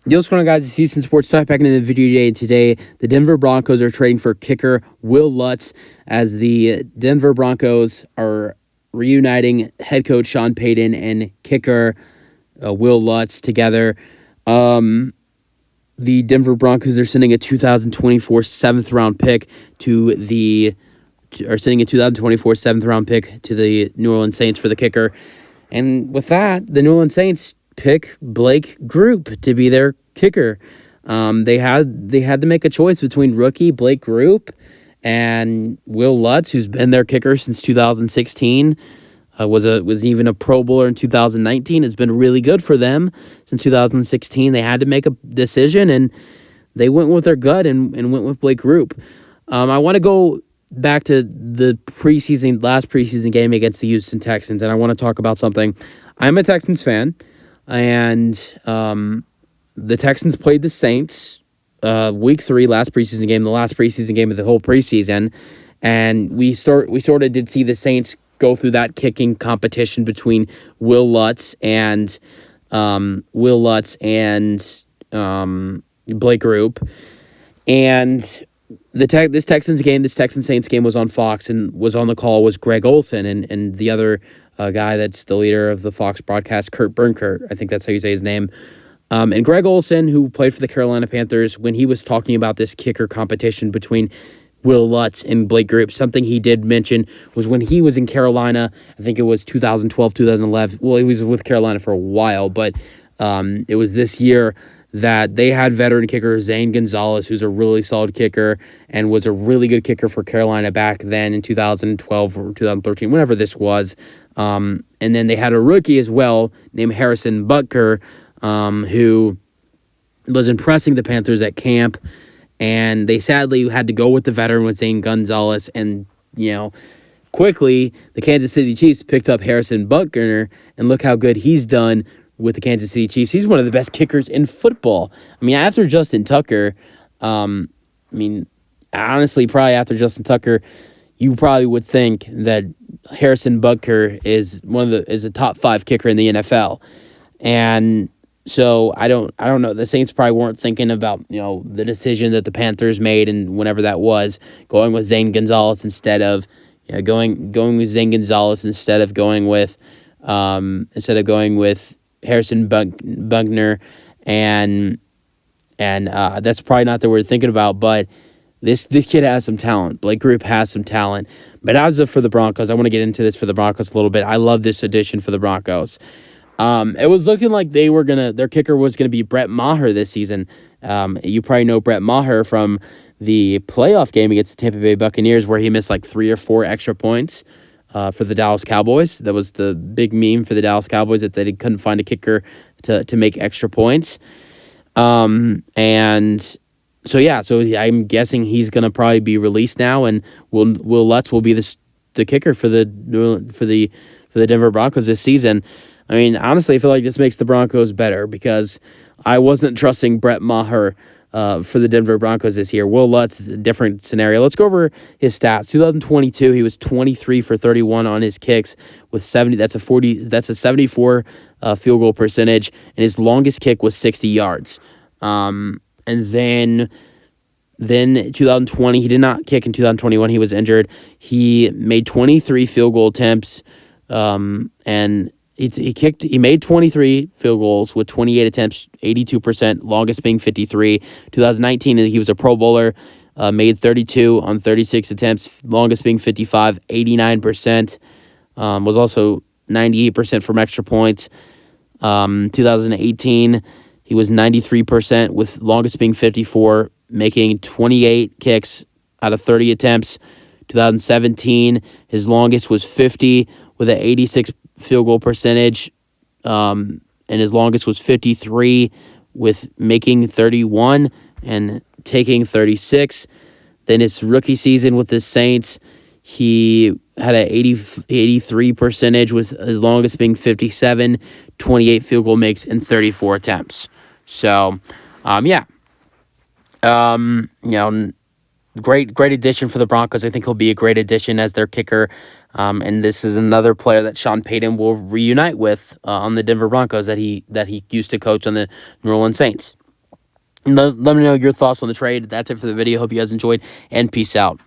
Yo, what's going on, guys? It's Houston Sports Talk back into the video today. Today, the Denver Broncos are trading for kicker Will Lutz as the Denver Broncos are reuniting head coach Sean Payton and kicker Will Lutz together. The Denver Broncos are sending a 2024 seventh round pick to the New Orleans Saints for the kicker. And with that, the New Orleans Saints pick Blake Group to be their kicker. They had to make a choice between rookie Blake Group and Will Lutz, who's been their kicker since 2016. Was even a Pro Bowler in 2019. It's been really good for them since 2016. They had to make a decision, and they went with their gut and went with Blake Group. I want to go back to the last preseason game against the Houston Texans, and I want to talk about something. I'm a Texans fan. And the Texans played the Saints week 3, last preseason game, the last preseason game of the whole preseason. And we sort of did see the Saints go through that kicking competition between Will Lutz and Blake Group. And this Texans Saints game was on Fox, and was on the call was Greg Olsen and the other guy that's the leader of the Fox broadcast, Kurt Bernkert. I think that's how you say his name. And Greg Olsen, who played for the Carolina Panthers, when he was talking about this kicker competition between Will Lutz and Blake Group, something he did mention was when he was in Carolina, I think it was 2012, 2011. Well, he was with Carolina for a while, but it was this year that they had veteran kicker Zane Gonzalez, who's a really solid kicker and was a really good kicker for Carolina back then in 2012 or 2013, whenever this was. And then they had a rookie as well named Harrison Butker, who was impressing the Panthers at camp. And they sadly had to go with the veteran with Zane Gonzalez. And, quickly, the Kansas City Chiefs picked up Harrison Butker, and look how good he's done with the Kansas City Chiefs. He's one of the best kickers in football. After Justin Tucker, honestly, probably after Justin Tucker, you probably would think that Harrison Butker is a top 5 kicker in the NFL. And so I don't know. The Saints probably weren't thinking about, the decision that the Panthers made, and whenever that was, going with Zane Gonzalez instead of going with Zane Gonzalez instead of going with Harrison Butker, and that's probably not the word thinking about, but this kid has some talent. Blake Group has some talent. But as for the Broncos, I want to get into this for the Broncos a little bit. I love this addition for the Broncos. It was looking like their kicker was gonna be Brett Maher this season. You probably know Brett Maher from the playoff game against the Tampa Bay Buccaneers, where he missed like 3 or 4 extra points for the Dallas Cowboys. That was the big meme for the Dallas Cowboys, that they couldn't find a kicker to make extra points. So I'm guessing he's going to probably be released now, and Will Lutz will be the kicker for the Denver Broncos this season. Honestly, I feel like this makes the Broncos better, because I wasn't trusting Brett Maher for the Denver Broncos this year. Will Lutz is a different scenario. Let's go over his stats. 2022, he was 23 for 31 on his kicks with 70. That's a 74 field goal percentage, and his longest kick was 60 yards. And then 2020, he did not kick in 2021. He was injured. He made 23 field goal attempts, and he made 23 field goals with 28 attempts, 82%, longest being 53. 2019, he was a Pro Bowler, made 32 on 36 attempts, longest being 55, 89%, was also 98% from extra points. 2018, he was 93% with longest being 54, making 28 kicks out of 30 attempts. 2017, his longest was 50 with an 86 field goal percentage, and his longest was 53 with making 31 and taking 36. Then his rookie season with the Saints, he had an 83 percentage with his longest being 57, 28 field goal makes, and 34 attempts. So, great addition for the Broncos. I think he'll be a great addition as their kicker. And this is another player that Sean Payton will reunite with on the Denver Broncos that he used to coach on the New Orleans Saints. Let me know your thoughts on the trade. That's it for the video. Hope you guys enjoyed, and peace out.